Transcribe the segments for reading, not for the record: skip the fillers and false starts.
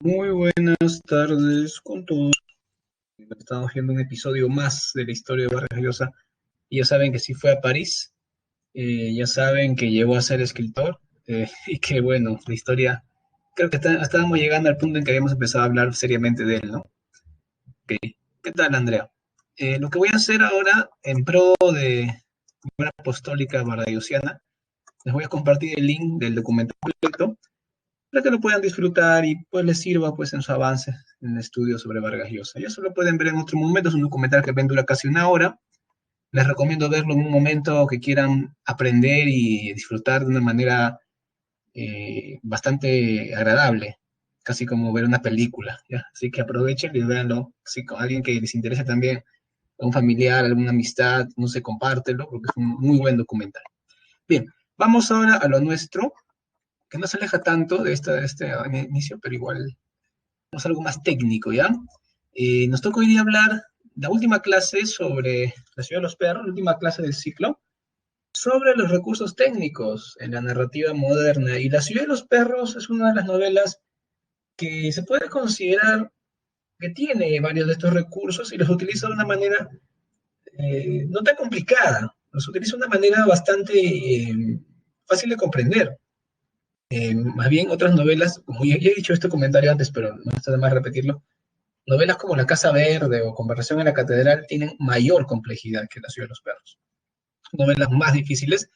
Muy buenas tardes con todos. Estamos viendo un episodio más de la historia de Vargas Llosa. Y ya saben que sí fue a París, ya saben que llegó a ser escritor, y que bueno, la historia, creo que estábamos llegando al punto en que habíamos empezado a hablar seriamente de él, ¿no? Ok. ¿Qué tal, Andrea? Lo que voy a hacer ahora, en pro de la apostólica vargallosiana, les voy a compartir el link del documento completo para que lo puedan disfrutar y pues les sirva pues en su avance en el estudio sobre Vargas Llosa. Ya se lo pueden ver en otro momento, es un documental que dura casi una hora. Les recomiendo verlo en un momento que quieran aprender y disfrutar de una manera bastante agradable, casi como ver una película, ¿ya? Así que aprovechen y véanlo, si con alguien que les interese también, a un familiar, alguna amistad, no sé, compártelo, porque es un muy buen documental. Bien, vamos ahora a lo nuestro, que no se aleja tanto de este inicio, pero igual es algo más técnico, ¿ya? Nos toca hoy día hablar la última clase sobre la ciudad de los perros, la última clase del ciclo, sobre los recursos técnicos en la narrativa moderna. Y La ciudad de los perros es una de las novelas que se puede considerar que tiene varios de estos recursos y los utiliza de una manera no tan complicada, los utiliza de una manera bastante fácil de comprender. Más bien otras novelas, como ya he dicho este comentario antes, pero no está de más repetirlo, novelas como La Casa Verde o Conversación en la Catedral tienen mayor complejidad que La Ciudad de los Perros. Novelas más difíciles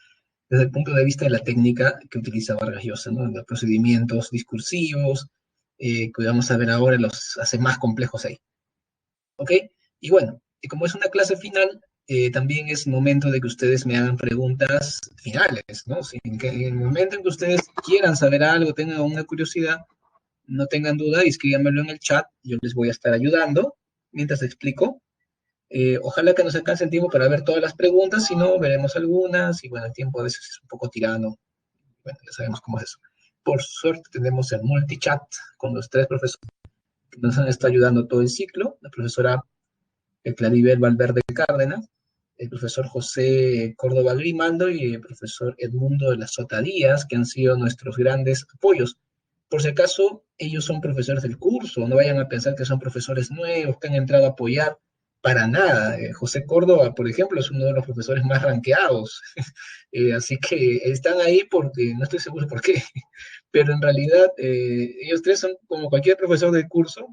desde el punto de vista de la técnica que utiliza Vargas Llosa, ¿no? Los procedimientos discursivos, que vamos a ver ahora, los hace más complejos ahí. ¿Ok? Y bueno, y como es una clase final, también es momento de que ustedes me hagan preguntas finales, ¿no? Si en el momento en que ustedes quieran saber algo, tengan una curiosidad, no tengan duda, escríbanmelo en el chat, yo les voy a estar ayudando mientras explico. Ojalá que nos alcance el tiempo para ver todas las preguntas, si no, veremos algunas, y bueno, el tiempo a veces es un poco tirano, bueno, ya sabemos cómo es eso. Por suerte tenemos el multichat con los tres profesores que nos han estado ayudando todo el ciclo, la profesora Claribel Valverde Cárdenas, el profesor José Córdoba Grimaldo y el profesor Edmundo de la Sota Díaz, que han sido nuestros grandes apoyos. Por si acaso, ellos son profesores del curso, no vayan a pensar que son profesores nuevos, que han entrado a apoyar, para nada. José Córdoba, por ejemplo, es uno de los profesores más ranqueados, así que están ahí porque, no estoy seguro por qué, pero en realidad ellos tres son como cualquier profesor del curso,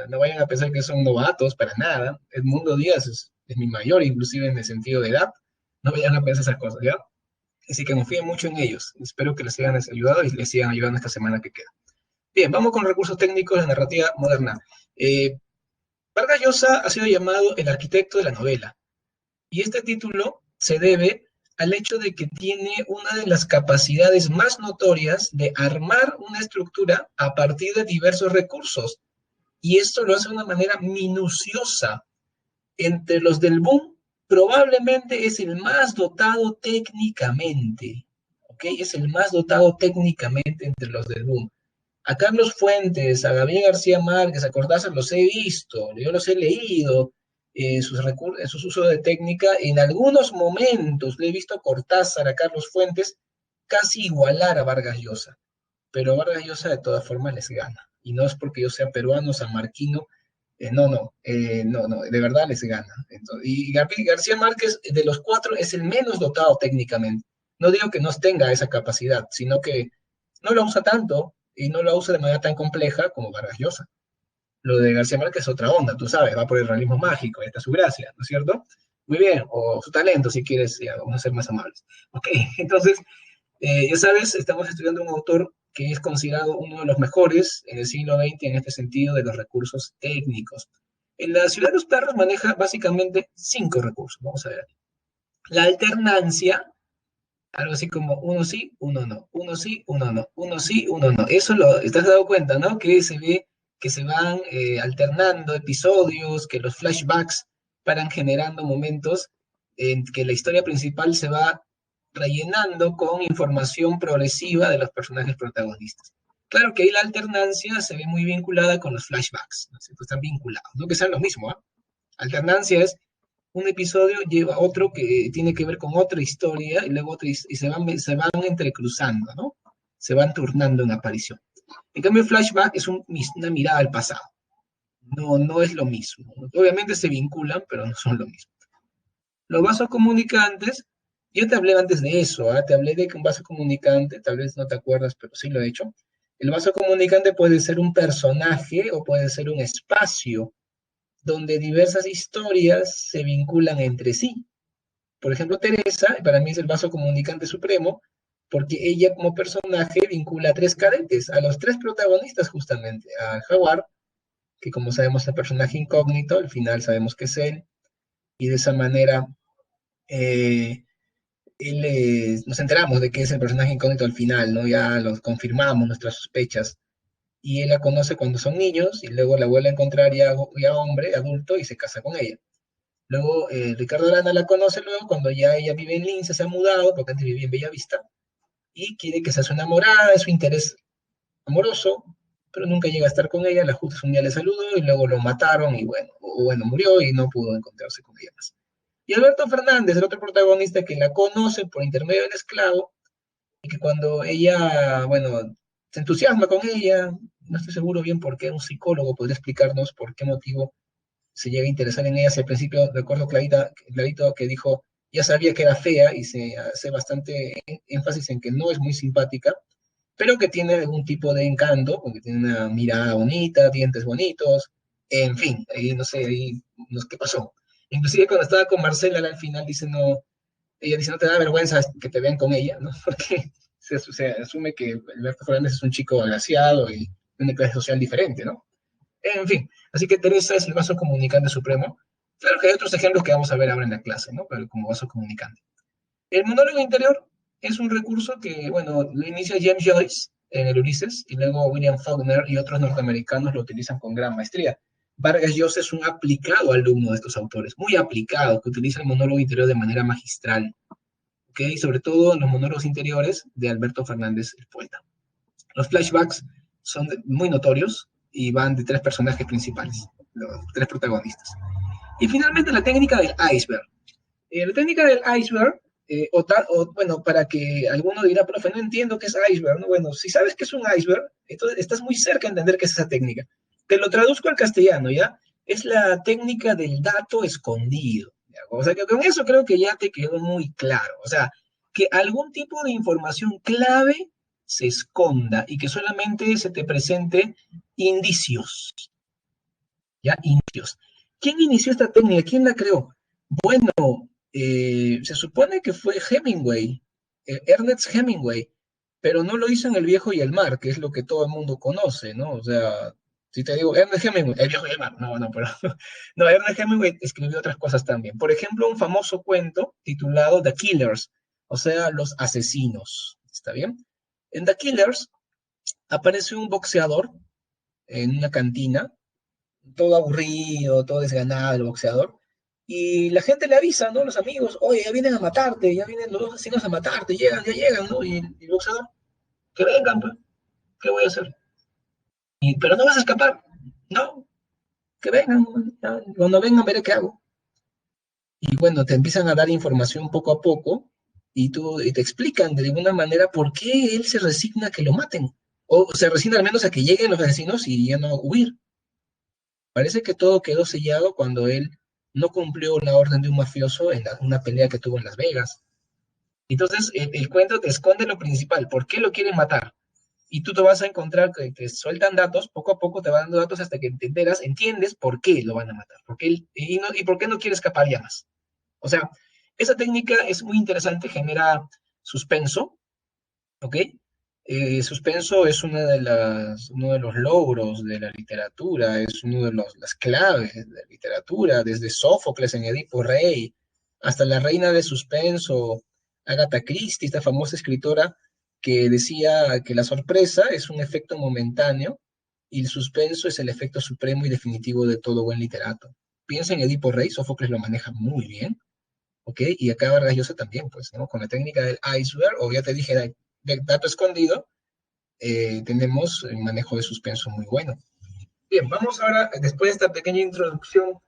no vayan a pensar que son novatos, para nada. Edmundo Díaz es mi mayor, inclusive en el sentido de edad, no vayan a pensar esas cosas, ¿ya? Así que confíen mucho en ellos, espero que les hayan ayudado y les sigan ayudando esta semana que queda. Bien, vamos con recursos técnicos de narrativa moderna. Eh, Vargas Llosa ha sido llamado el arquitecto de la novela, y este título se debe al hecho de que tiene una de las capacidades más notorias de armar una estructura a partir de diversos recursos, y esto lo hace de una manera minuciosa. Entre los del boom, probablemente es el más dotado técnicamente, ¿ok? Es el más dotado técnicamente entre los del boom. A Carlos Fuentes, a Gabriel García Márquez, a Cortázar los he visto, yo los he leído, sus usos de técnica. En algunos momentos le he visto a Cortázar, a Carlos Fuentes, casi igualar a Vargas Llosa, pero Vargas Llosa de todas formas les gana. Y no es porque yo sea peruano, sanmarquino, no, de verdad les gana. Entonces, y Gabriel García Márquez, de los cuatro, es el menos dotado técnicamente. No digo que no tenga esa capacidad, sino que no lo usa tanto y no lo usa de manera tan compleja como Vargas Llosa. Lo de García Márquez es otra onda, tú sabes, va por el realismo mágico, esta es su gracia, ¿no es cierto? Muy bien, o su talento, si quieres, ya, vamos a ser más amables. Ok, entonces, ya sabes, estamos estudiando un autor que es considerado uno de los mejores en el siglo XX en este sentido de los recursos técnicos. En La Ciudad de los Perros maneja básicamente 5 recursos, vamos a ver. La alternancia, algo así como uno sí, uno no, uno sí, uno no, uno sí, uno no. Eso lo estás dado cuenta, ¿no? Que se ve que se van alternando episodios, que los flashbacks van generando momentos en que la historia principal se va rellenando con información progresiva de los personajes protagonistas. Claro que ahí la alternancia se ve muy vinculada con los flashbacks, ¿no? Están vinculados, no que sean lo mismo, ¿eh? Alternancia es un episodio lleva a otro que tiene que ver con otra historia y luego otra, y se van entrecruzando, ¿no? Se van turnando en aparición. En cambio, el flashback es una mirada al pasado. No, no es lo mismo. Obviamente se vinculan, pero no son lo mismo. Los vasos comunicantes, yo te hablé antes de eso, ¿ah? Te hablé de que un vaso comunicante, tal vez no te acuerdas, pero sí lo he hecho. El vaso comunicante puede ser un personaje o puede ser un espacio donde diversas historias se vinculan entre sí. Por ejemplo, Teresa, para mí es el vaso comunicante supremo, porque ella como personaje vincula a tres cadetes, a los tres protagonistas justamente, a Jaguar, que como sabemos es el personaje incógnito, al final sabemos que es él, y de esa manera eh, nos enteramos de que es el personaje incógnito al final, ¿no? Ya los confirmamos nuestras sospechas, y él la conoce cuando son niños, y luego la vuelve a encontrar ya hombre, adulto, y se casa con ella. Luego Ricardo Arana la conoce luego cuando ya ella vive en Lince, se ha mudado, porque antes vivía en Bellavista, y quiere que sea su enamorada, es su interés amoroso, pero nunca llega a estar con ella, la justo un día le saludó y luego lo mataron y bueno, o bueno, murió y no pudo encontrarse con ella más. Y Alberto Fernández, el otro protagonista que la conoce por intermedio del esclavo, y que cuando ella, bueno, se entusiasma con ella, no estoy seguro bien por qué, un psicólogo podría explicarnos por qué motivo se llega a interesar en ella. Si al principio recuerdo clarito que dijo, ya sabía que era fea y se hace bastante énfasis en que no es muy simpática, pero que tiene algún tipo de encanto, porque tiene una mirada bonita, dientes bonitos, en fin, ahí no sé, ahí no sé qué pasó. Inclusive cuando estaba con Marcela al final dice, no, ella dice, no te da vergüenza que te vean con ella, ¿no? Porque se asume que Alberto Fernández es un chico agraciado y de una clase social diferente, ¿no? En fin, así que Teresa es el vaso comunicante supremo. Claro que hay otros ejemplos que vamos a ver ahora en la clase, ¿no? Pero como vaso comunicante. El monólogo interior es un recurso que, bueno, lo inicia James Joyce en el Ulises y luego William Faulkner y otros norteamericanos lo utilizan con gran maestría. Vargas Llosa es un aplicado alumno de estos autores, muy aplicado, que utiliza el monólogo interior de manera magistral, ¿ok? Sobre todo en los monólogos interiores de Alberto Fernández, el poeta. Los flashbacks son muy notorios y van de tres personajes principales, los tres protagonistas. Y finalmente la técnica del iceberg. La técnica del iceberg, bueno, para que alguno dirá, profe, no entiendo qué es iceberg, ¿no? Bueno, si sabes qué es un iceberg, entonces estás muy cerca de entender qué es esa técnica. Te lo traduzco al castellano, ¿ya? Es la técnica del dato escondido. ¿Ya? O sea, que con eso creo que ya te quedó muy claro. O sea, que algún tipo de información clave se esconda y que solamente se te presente indicios, ¿ya? Indicios. ¿Quién inició esta técnica? ¿Quién la creó? Bueno, se supone que fue Hemingway, Ernest Hemingway, pero no lo hizo en El Viejo y el Mar, que es lo que todo el mundo conoce, ¿no? O sea, si te digo Ernest Hemingway, El Viejo y el Mar, no, pero no, Ernest Hemingway escribió otras cosas también. Por ejemplo, un famoso cuento titulado The Killers, o sea, los asesinos, ¿está bien? En The Killers aparece un boxeador en una cantina, todo aburrido, todo desganado el boxeador, y la gente le avisa, ¿no? Los amigos, oye, ya vienen a matarte, ya vienen los dos asesinos a matarte, llegan, ya llegan, ¿no? Y el boxeador, que vengan, pues, ¿qué voy a hacer? Pero no vas a escapar, no, que vengan, ya, cuando vengan veré qué hago. Y bueno, te empiezan a dar información poco a poco, y te explican de alguna manera por qué él se resigna a que lo maten, o se resigna al menos a que lleguen los asesinos y ya no huir. Parece que todo quedó sellado cuando él no cumplió la orden de un mafioso en una pelea que tuvo en Las Vegas. Entonces, el cuento te esconde lo principal, ¿por qué lo quieren matar? Y tú te vas a encontrar que te sueltan datos, poco a poco te van dando datos hasta que te enteras, entiendes por qué lo van a matar, y por qué no quiere escapar ya más. O sea, esa técnica es muy interesante, genera suspenso, ¿ok? Suspenso es uno de los logros de la literatura, es uno de las claves de la literatura, desde Sófocles en Edipo Rey hasta la reina de suspenso, Agatha Christie, esta famosa escritora que decía que la sorpresa es un efecto momentáneo y el suspenso es el efecto supremo y definitivo de todo buen literato. Piensa en Edipo Rey, Sófocles lo maneja muy bien, ¿ok? Y acá Vargas Llosa también, pues, ¿no? Con la técnica del iceberg, o ya te dije, del dato escondido, tenemos un manejo de suspenso muy bueno. Bien, vamos ahora, después de esta pequeña introducción,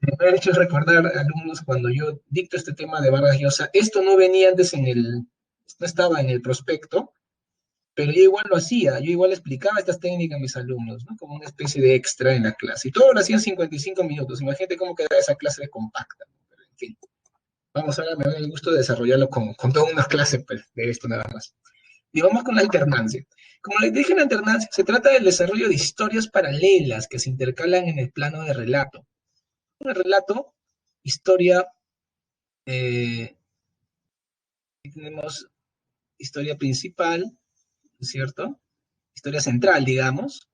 me ha hecho recordar a alumnos cuando yo dicto este tema de Vargas Llosa, esto no venía antes no estaba en el prospecto, pero yo igual lo hacía, yo igual explicaba estas técnicas a mis alumnos, ¿no? Como una especie de extra en la clase. Y todo lo hacía en 55 minutos. Imagínate cómo quedaba esa clase de compacta. Pero, en fin, vamos, ahora me da el gusto de desarrollarlo con todas unas clases pues, de esto nada más. Y vamos con la alternancia. Como les dije, la alternancia se trata del desarrollo de historias paralelas que se intercalan en el plano de relato. Un relato, historia, eh, tenemos historia principal, ¿cierto? Historia central, digamos.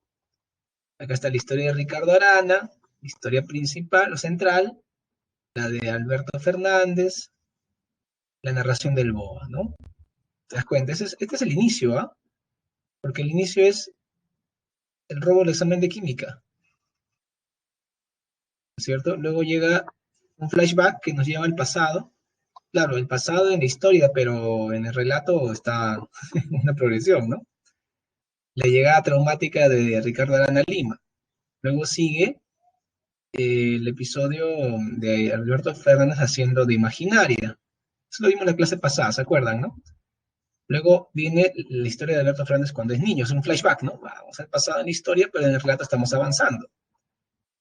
Acá está la historia de Ricardo Arana, historia principal o central, la de Alberto Fernández, la narración del BOA, ¿no? ¿Te das cuenta? Este es el inicio, ¿ah? Porque el inicio es el robo del examen de química, ¿cierto? Luego llega un flashback que nos lleva al pasado. Claro, el pasado en la historia, pero en el relato está una progresión, ¿no? La llegada traumática de Ricardo Arana Lima. Luego sigue el episodio de Alberto Fernández haciendo de imaginaria. Eso lo vimos en la clase pasada, ¿se acuerdan, no? Luego viene la historia de Alberto Fernández cuando es niño, es un flashback, ¿no? Vamos al pasado en la historia, pero en el relato estamos avanzando.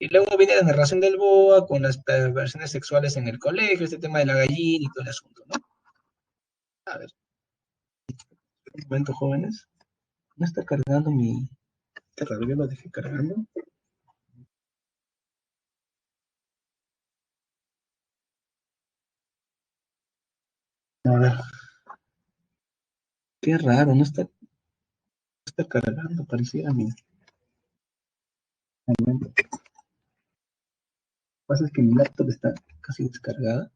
Y luego viene la narración del BOA con las perversiones sexuales en el colegio, este tema de la gallina y todo el asunto, ¿no? A ver, un momento, jóvenes. No está cargando mi... Qué raro, yo lo dejé cargando. A ver, qué raro, no está cargando, pareciera a mí. Un momento. Lo que pasa es que mi laptop está casi descargada.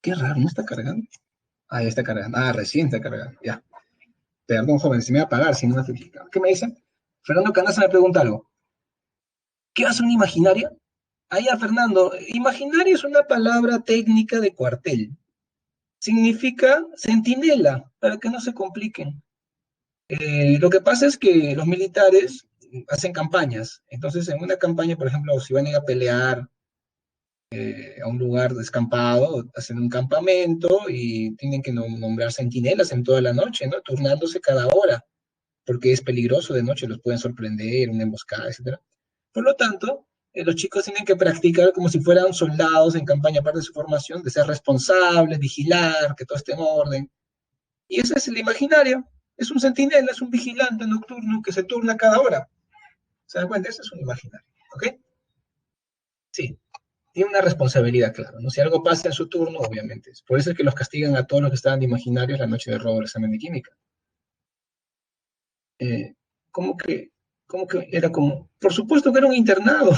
Qué raro, no está cargando. Ah, ya está cargando. Ah, recién está cargando, ya. Perdón, joven, se me va a apagar si no me certificado. ¿Qué me dicen? Fernando Canaza me pregunta algo. ¿Qué hace una imaginaria? Allá, Fernando, imaginaria es una palabra técnica de cuartel. Significa centinela, para que no se compliquen. Lo que pasa es que los militares hacen campañas. Entonces, en una campaña, por ejemplo, si van a ir a pelear a un lugar descampado, hacen un campamento y tienen que nombrar centinelas en toda la noche, ¿no? Turnándose cada hora, porque es peligroso de noche, los pueden sorprender, una emboscada, etcétera. Por lo tanto, los chicos tienen que practicar como si fueran soldados en campaña, parte de su formación, de ser responsables, vigilar, que todo esté en orden. Y ese es el imaginario. Es un centinela, es un vigilante nocturno que se turna cada hora. ¿Se dan cuenta? Ese es un imaginario. ¿Ok? Sí. Tiene una responsabilidad, claro, ¿no? Si algo pasa en su turno, obviamente. Por eso es que los castigan a todos los que estaban de imaginarios la noche de robo del examen de química. Eh, ¿cómo que, cómo que era como? Por supuesto que era un internado.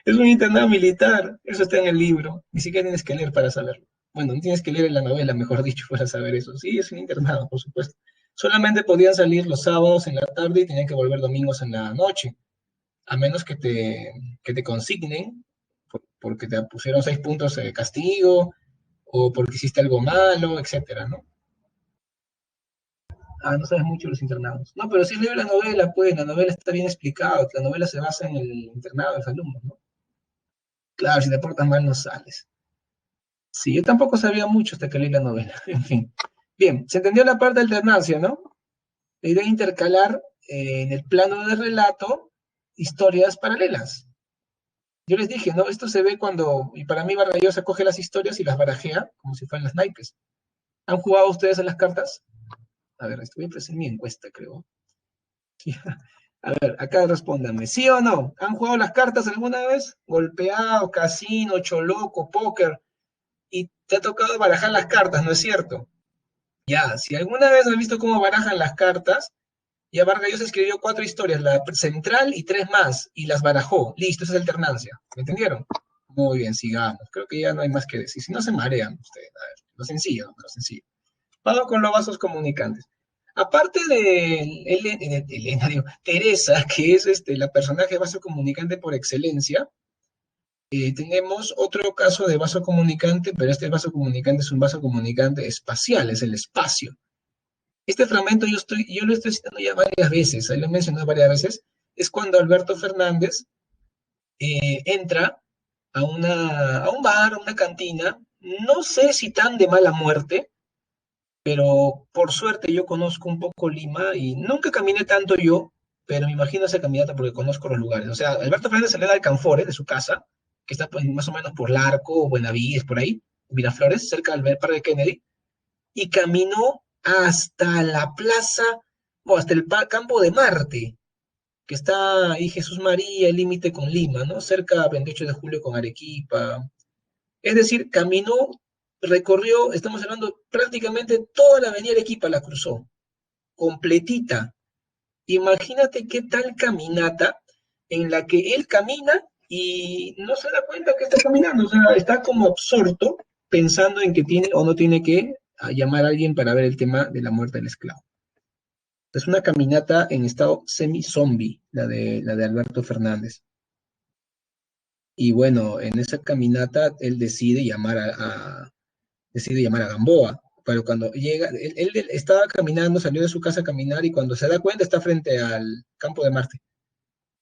Es un internado militar. Eso está en el libro. Ni siquiera tienes que leer para saberlo. Bueno, no tienes que leer en la novela, mejor dicho, para saber eso. Sí, es un internado, por supuesto. Solamente podían salir los sábados en la tarde y tenían que volver domingos en la noche, a menos que te consignen porque te pusieron 6 puntos de castigo o porque hiciste algo malo, etcétera, ¿no? Ah, no sabes mucho de los internados. No, pero si leo la novela, pues la novela está bien explicada, la novela se basa en el internado de los alumnos, ¿no? Claro, si te portas mal no sales. Sí, yo tampoco sabía mucho hasta que leí la novela, en fin. Bien, se entendió la parte de alternancia, ¿no? La idea de intercalar en el plano de relato historias paralelas. Yo les dije, ¿no? Esto se ve cuando, y para mí Vargas Llosa coge las historias y las barajea como si fueran las naipes. ¿Han jugado ustedes a las cartas? A ver, estoy a hacer mi encuesta, creo. Sí. A ver, acá respóndanme, ¿sí o no? ¿Han jugado las cartas alguna vez? Golpeado, casino, choloco, póker, y te ha tocado barajar las cartas, ¿no es cierto? Ya, si alguna vez has visto cómo barajan las cartas, ya Vargas Llosa escribió 4 historias, la central y 3 más, y las barajó. Listo, esa es alternancia. ¿Me entendieron? Muy bien, sigamos. Creo que ya no hay más que decir. Si no se marean ustedes. A ver, lo sencillo, lo sencillo. Vamos con los vasos comunicantes. Aparte de Elena, digo, Teresa, que es la personaje vaso comunicante por excelencia, tenemos otro caso de vaso comunicante, pero este vaso comunicante es un vaso comunicante espacial, es el espacio. Este fragmento yo lo estoy citando ya varias veces, ahí lo he mencionado varias veces, es cuando Alberto Fernández entra a un bar, a una cantina, no sé si tan de mala muerte, pero por suerte yo conozco un poco Lima y nunca caminé tanto yo, pero me imagino esa caminata porque conozco los lugares. O sea, Alberto Fernández salió de Alcanfores, de su casa, que está pues, más o menos por Larco, Buenavides, por ahí, Miraflores, cerca del Parque Kennedy, y caminó hasta la plaza, o hasta el campo de Marte, que está ahí Jesús María, el límite con Lima, ¿no? Cerca 28 de julio con Arequipa. Es decir, caminó, recorrió, estamos hablando prácticamente toda la avenida Arequipa la cruzó, completita. Imagínate qué tal caminata en la que él camina y no se da cuenta que está caminando, o sea, está como absorto pensando en que tiene o no tiene que llamar a alguien para ver el tema de la muerte del esclavo. Es una caminata en estado semi-zombie, la de Alberto Fernández. Y bueno, en esa caminata él decide llamar a Gamboa, pero cuando llega, él estaba caminando, salió de su casa a caminar y cuando se da cuenta está frente al campo de Marte.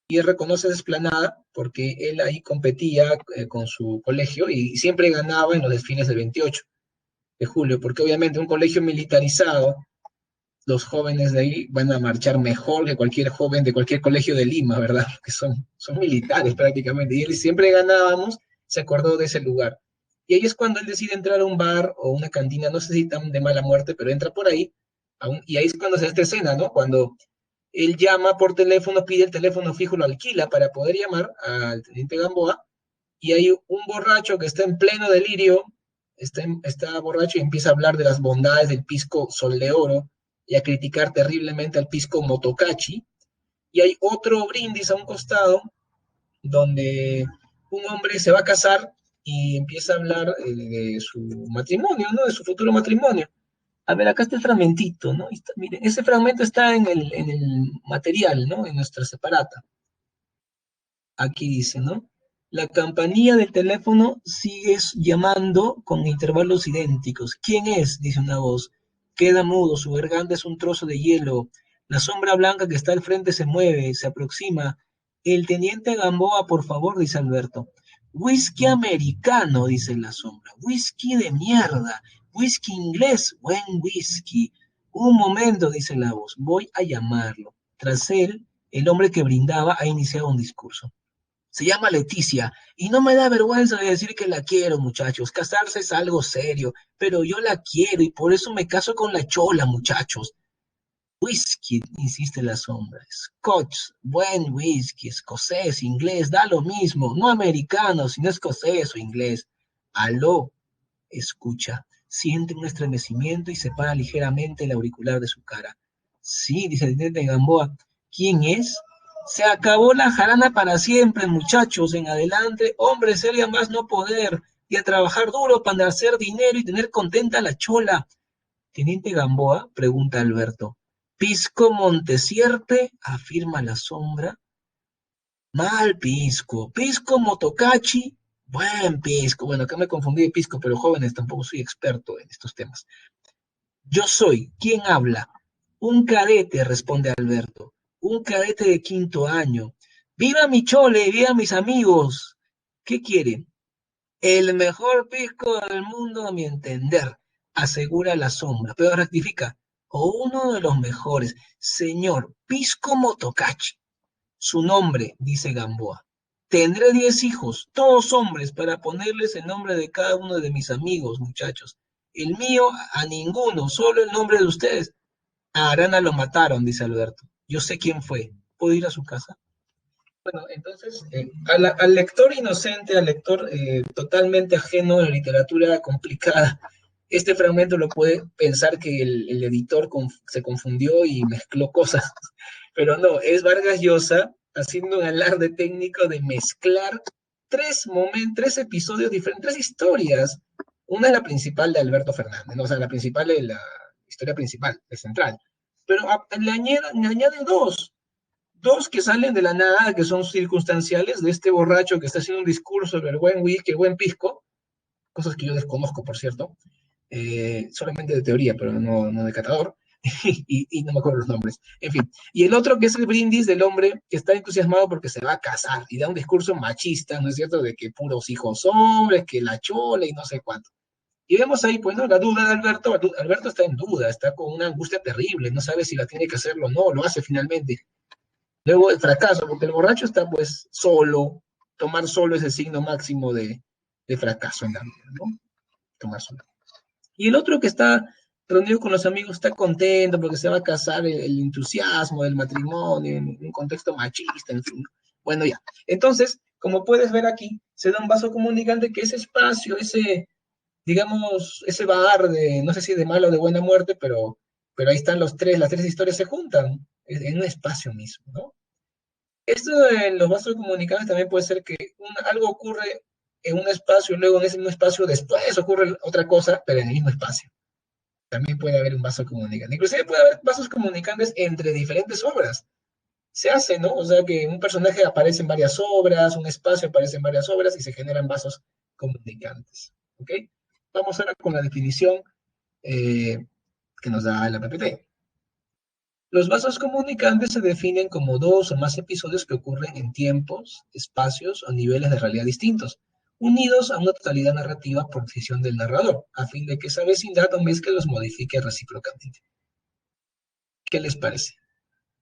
Y él reconoce esa explanada porque él ahí competía con su colegio y siempre ganaba en los desfiles del 28 de julio, porque obviamente un colegio militarizado, los jóvenes de ahí van a marchar mejor que cualquier joven de cualquier colegio de Lima, ¿verdad? Porque son militares prácticamente. Y él siempre ganábamos, se acordó de ese lugar. Y ahí es cuando él decide entrar a un bar o una cantina, no sé si tan de mala muerte, pero entra por ahí. Y ahí es cuando se da esta escena, ¿no? Cuando él llama por teléfono, pide el teléfono fijo, lo alquila para poder llamar al teniente Gamboa, y hay un borracho que está en pleno delirio, está borracho y empieza a hablar de las bondades del pisco Sol de Oro y a criticar terriblemente al pisco Motocachi, y hay otro brindis a un costado donde un hombre se va a casar y empieza a hablar de su matrimonio, ¿no? De su futuro matrimonio. A ver, acá está el fragmentito, ¿no? Miren, ese fragmento está en el material, ¿no? En nuestra separata. Aquí dice, ¿no? La campanilla del teléfono sigue llamando con intervalos idénticos. ¿Quién es? Dice una voz. Queda mudo, su garganta es un trozo de hielo. La sombra blanca que está al frente se mueve, se aproxima. El teniente Gamboa, por favor, dice Alberto. Whisky americano, dice la sombra. Whisky de mierda. Whisky inglés, buen whisky. Un momento, dice la voz. Voy a llamarlo. Tras él, el hombre que brindaba ha iniciado un discurso. Se llama Leticia y no me da vergüenza de decir que la quiero, muchachos. Casarse es algo serio, pero yo la quiero y por eso me caso con la chola, muchachos. Whisky, insiste la sombra. Scotch, buen whisky, escocés, inglés, da lo mismo. No americano, sino escocés o inglés. Aló, escucha. Siente un estremecimiento y separa ligeramente el auricular de su cara. Sí, dice el teniente Gamboa. ¿Quién es? Se acabó la jarana para siempre, muchachos. En adelante, hombres, sería más no poder. Y a trabajar duro para hacer dinero y tener contenta a la chola. Teniente Gamboa, pregunta Alberto. Pisco Montesierte, afirma la sombra. Mal pisco. Pisco Motocachi, buen pisco. Bueno, acá me confundí de pisco, pero jóvenes, tampoco soy experto en estos temas. Yo soy, ¿quién habla? Un cadete, responde Alberto. Un cadete de 5º año. ¡Viva mi chole! ¡Viva mis amigos! ¿Qué quiere? El mejor pisco del mundo, a mi entender, asegura la sombra, pero rectifica. O uno de los mejores. Señor, Pisco Motocachi. Su nombre, dice Gamboa. Tendré 10 hijos, todos hombres, para ponerles el nombre de cada uno de mis amigos, muchachos. El mío, a ninguno, solo el nombre de ustedes. A Arana lo mataron, dice Alberto. Yo sé quién fue. ¿Puedo ir a su casa? Bueno, entonces, al lector inocente, al lector totalmente ajeno a la literatura complicada, este fragmento lo puede pensar que el editor se confundió y mezcló cosas, pero no, es Vargas Llosa haciendo un alarde técnico de mezclar tres episodios diferentes, tres historias. Una es la principal de Alberto Fernández, ¿no? O sea, la principal es la historia principal, la central, pero le añade dos que salen de la nada, que son circunstanciales, de este borracho que está haciendo un discurso sobre el buen whisky, el buen pisco, cosas que yo desconozco, por cierto, solamente de teoría, pero no de catador, y no me acuerdo los nombres. En fin, y el otro que es el brindis del hombre que está entusiasmado porque se va a casar y da un discurso machista, ¿no es cierto?, de que puros hijos hombres, que la chola y no sé cuánto. Y vemos ahí, pues, ¿no? La duda de Alberto. Alberto está en duda, está con una angustia terrible, no sabe si la tiene que hacerlo o no, lo hace finalmente. Luego el fracaso, porque el borracho está, pues, solo. Tomar solo es el signo máximo de fracaso en la vida, ¿no? Tomar solo. Y el otro que está reunido con los amigos está contento porque se va a casar, el entusiasmo del matrimonio, en un contexto machista, en fin. Bueno, ya. Entonces, como puedes ver aquí, se da un vaso comunicante que ese espacio, ese, digamos, ese bar de, no sé si de mala o de buena muerte, pero ahí están las tres historias se juntan en un espacio mismo, ¿no? Esto en los vasos comunicantes también puede ser que algo ocurre en un espacio y luego en ese mismo espacio después ocurre otra cosa, pero en el mismo espacio. También puede haber un vaso comunicante. Inclusive puede haber vasos comunicantes entre diferentes obras. Se hace, ¿no? O sea, que un personaje aparece en varias obras, un espacio aparece en varias obras y se generan vasos comunicantes. ¿Ok? Vamos ahora con la definición eh, que nos da la PPT. Los vasos comunicantes se definen como dos o más episodios que ocurren en tiempos, espacios o niveles de realidad distintos, unidos a una totalidad narrativa por decisión del narrador, a fin de que esa vecindad o mezcla los modifique recíprocamente. ¿Qué les parece?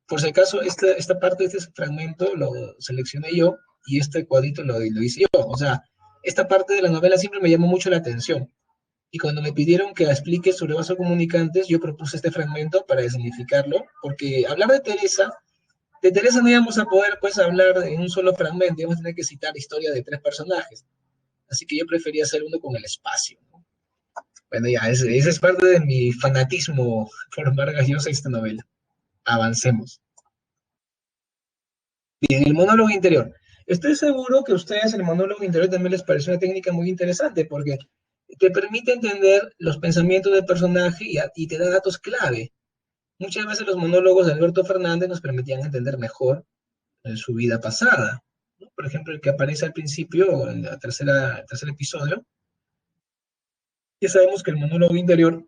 Por si acaso, esta parte de este fragmento lo seleccioné yo y este cuadrito lo hice yo. O sea, esta parte de la novela siempre me llamó mucho la atención. Y cuando me pidieron que explique sobre vasocomunicantes, yo propuse este fragmento para significarlo, porque hablar de Teresa no íbamos a poder pues hablar en un solo fragmento, íbamos a tener que citar la historia de tres personajes. Así que yo prefería hacer uno con el espacio, ¿no? Bueno, ya, ese es parte de mi fanatismo por Vargas Llosa y esta novela. Avancemos. Bien, el monólogo interior. Estoy seguro que a ustedes el monólogo interior también les parece una técnica muy interesante porque te permite entender los pensamientos del personaje y te da datos clave. Muchas veces los monólogos de Alberto Fernández nos permitían entender mejor su vida pasada, ¿no? Por ejemplo, el que aparece al principio, en el tercer episodio, ya sabemos que el monólogo interior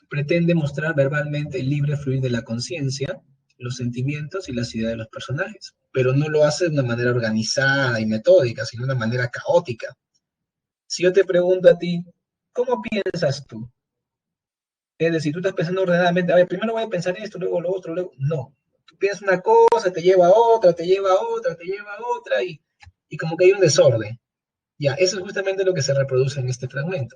pretende mostrar verbalmente el libre fluir de la conciencia, los sentimientos y las ideas de los personajes, pero no lo hace de una manera organizada y metódica, sino de una manera caótica. Si yo te pregunto a ti, ¿cómo piensas tú? Es decir, tú estás pensando ordenadamente, a ver, primero voy a pensar esto, luego lo otro, luego... No, tú piensas una cosa, te lleva a otra, te lleva a otra, te lleva a otra, y como que hay un desorden. Ya, eso es justamente lo que se reproduce en este fragmento.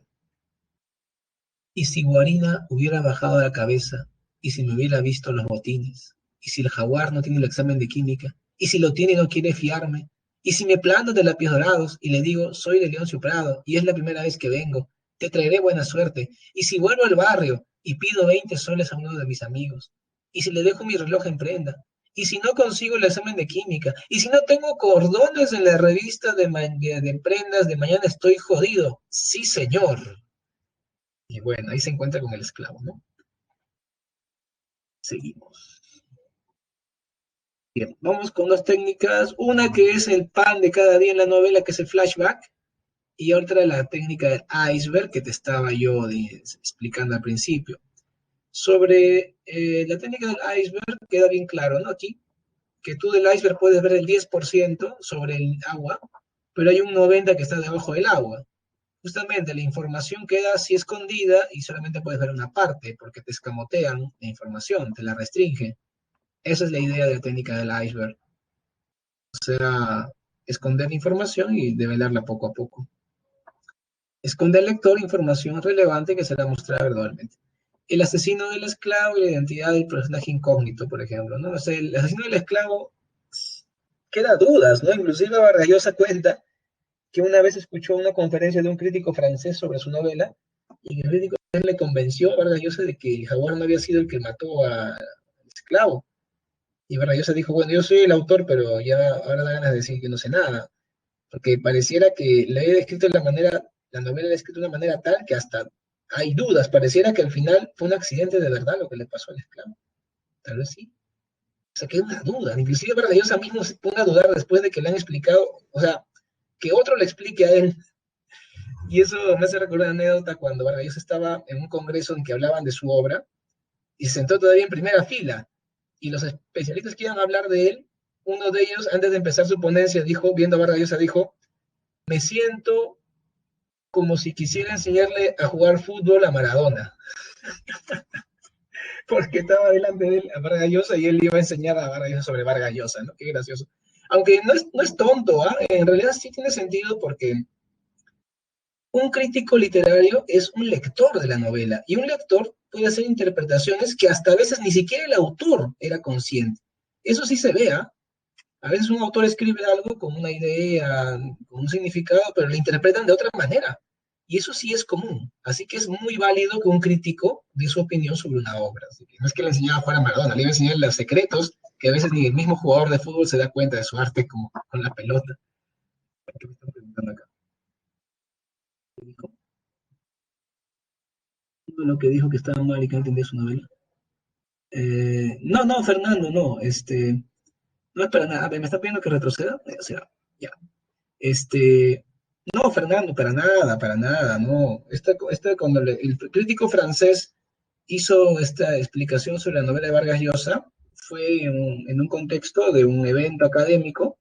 Y si Guarina hubiera bajado la cabeza, y si me hubiera visto los botines, y si el jaguar no tiene el examen de química, y si lo tiene y no quiere fiarme, y si me planto de lápiz dorados y le digo, soy de Leoncio Prado, y es la primera vez que vengo, te traeré buena suerte, y si vuelvo al barrio y pido 20 soles a uno de mis amigos, y si le dejo mi reloj en prenda, y si no consigo el examen de química, y si no tengo cordones en la revista de prendas de mañana, estoy jodido. Sí, señor. Y bueno, ahí se encuentra con el esclavo, ¿no? Seguimos. Bien, vamos con dos técnicas. Una que es el pan de cada día en la novela, que es el flashback, y otra la técnica del iceberg, que te estaba yo explicando al principio. Sobre la técnica del iceberg, queda bien claro, ¿no? Aquí, que tú del iceberg puedes ver el 10% sobre el agua, pero hay un 90% que está debajo del agua. Justamente la información queda así escondida y solamente puedes ver una parte, porque te escamotean la información, te la restringen. Esa es la idea de la técnica del iceberg. O sea, esconder información y develarla poco a poco. Esconde al lector información relevante que será mostrada gradualmente. El asesino del esclavo y la identidad del personaje incógnito, por ejemplo, ¿no? O sea, el asesino del esclavo queda dudas, ¿no? Inclusive Vargas Llosa cuenta que una vez escuchó una conferencia de un crítico francés sobre su novela y el crítico le convenció a Vargas Llosa de que el jaguar no había sido el que mató al esclavo. Y Vargas Llosa dijo, bueno, yo soy el autor, pero ya ahora da ganas de decir que no sé nada, porque pareciera que le he escrito de la novela la he escrito de una manera tal que hasta hay dudas, pareciera que al final fue un accidente de verdad lo que le pasó al esclavo. Tal vez sí. O sea, que es una duda. Inclusive Vargas Llosa mismo se pone a dudar después de que le han explicado, o sea, que otro le explique a él. Y eso me hace recordar una anécdota cuando Vargas Llosa estaba en un congreso en que hablaban de su obra y se sentó todavía en primera fila. Y los especialistas que iban a hablar de él, uno de ellos, antes de empezar su ponencia, dijo, viendo a Vargas Llosa, dijo, me siento como si quisiera enseñarle a jugar fútbol a Maradona, porque estaba delante de él a Vargas Llosa y él le iba a enseñar a Vargas Llosa sobre Vargas Llosa, ¿no? Qué gracioso. Aunque no es tonto, ¿ah? En realidad sí tiene sentido porque un crítico literario es un lector de la novela y un lector puede hacer interpretaciones que hasta a veces ni siquiera el autor era consciente. Eso sí se ve, ¿ah? A veces un autor escribe algo con una idea, con un significado, pero lo interpretan de otra manera. Y eso sí es común. Así que es muy válido que un crítico dé su opinión sobre una obra. Así que no es que le enseñaba a jugar a Maradona, le iba a enseñar los secretos que a veces ni el mismo jugador de fútbol se da cuenta de su arte como con la pelota. ¿Qué me están preguntando acá? ¿Qué dijo? Lo que dijo que estaba mal y que no entendía su novela. No, Fernando, no. No es para nada. A ver, ¿me está pidiendo que retroceda? O sea, ya. Este, no, Fernando, para nada, no. Cuando el crítico francés hizo esta explicación sobre la novela de Vargas Llosa, fue en un contexto de un evento académico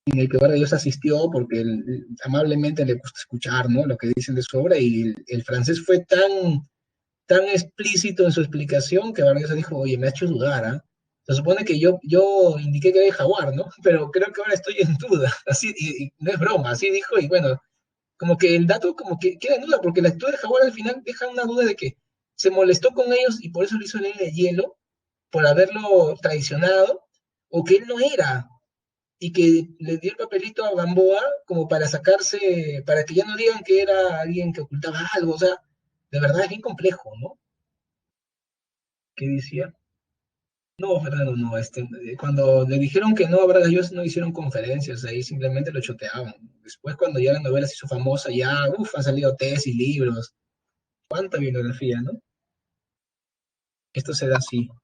en el que Vargas Llosa asistió porque él, amablemente le gusta escuchar, ¿no? Lo que dicen de su obra y el francés fue tan explícito en su explicación que Vargas Llosa dijo, oye, me ha hecho dudar, ¿ah? Se supone que yo indiqué que era el jaguar, ¿no? Pero creo que ahora estoy en duda. Así, y no es broma, así dijo, y bueno, como que el dato como que queda en duda, porque la lectura de jaguar al final deja una duda de que se molestó con ellos y por eso le hizo el de hielo, por haberlo traicionado, o que él no era, y que le dio el papelito a Gamboa como para sacarse, para que ya no digan que era alguien que ocultaba algo, o sea, de verdad es bien complejo, ¿no? ¿Qué decía? No, Fernando, no, cuando le dijeron que no a Vargas Llosa no hicieron conferencias, ahí simplemente lo choteaban. Después cuando ya la novela se hizo famosa, ya, uff, han salido tesis, libros, cuánta bibliografía, ¿no? Esto se da así, ¿no?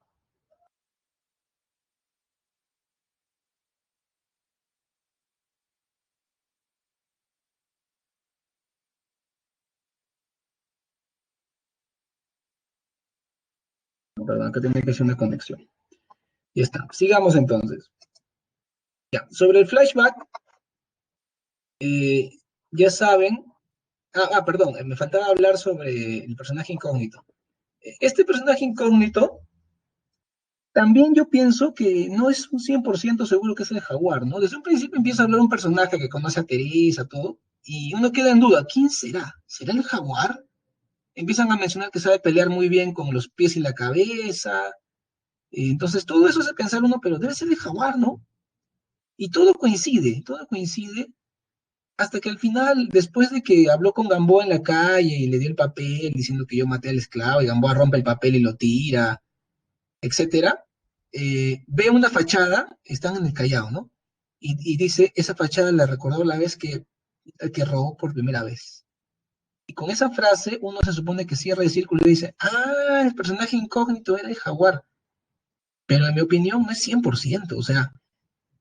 Perdón, que tiene que ser una conexión. Ya está, sigamos entonces. Ya, sobre el flashback, eh, ya saben, perdón, me faltaba hablar sobre el personaje incógnito. Este personaje incógnito también yo pienso que no es un 100% seguro que es el jaguar, ¿no? Desde un principio empieza a hablar un personaje que conoce a Teresa, todo, y uno queda en duda, ¿quién será? ¿Será el jaguar? Empiezan a mencionar que sabe pelear muy bien con los pies y la cabeza, entonces todo eso hace pensar uno, pero debe ser el jaguar, ¿no? Y todo coincide, hasta que al final, después de que habló con Gamboa en la calle y le dio el papel diciendo que yo maté al esclavo, y Gamboa rompe el papel y lo tira, etcétera, ve una fachada, están en el Callao, ¿no? Y dice, esa fachada la recordó la vez que robó por primera vez. Y con esa frase uno se supone que cierra el círculo y dice, el personaje incógnito era el jaguar. Pero en mi opinión no es 100%, o sea,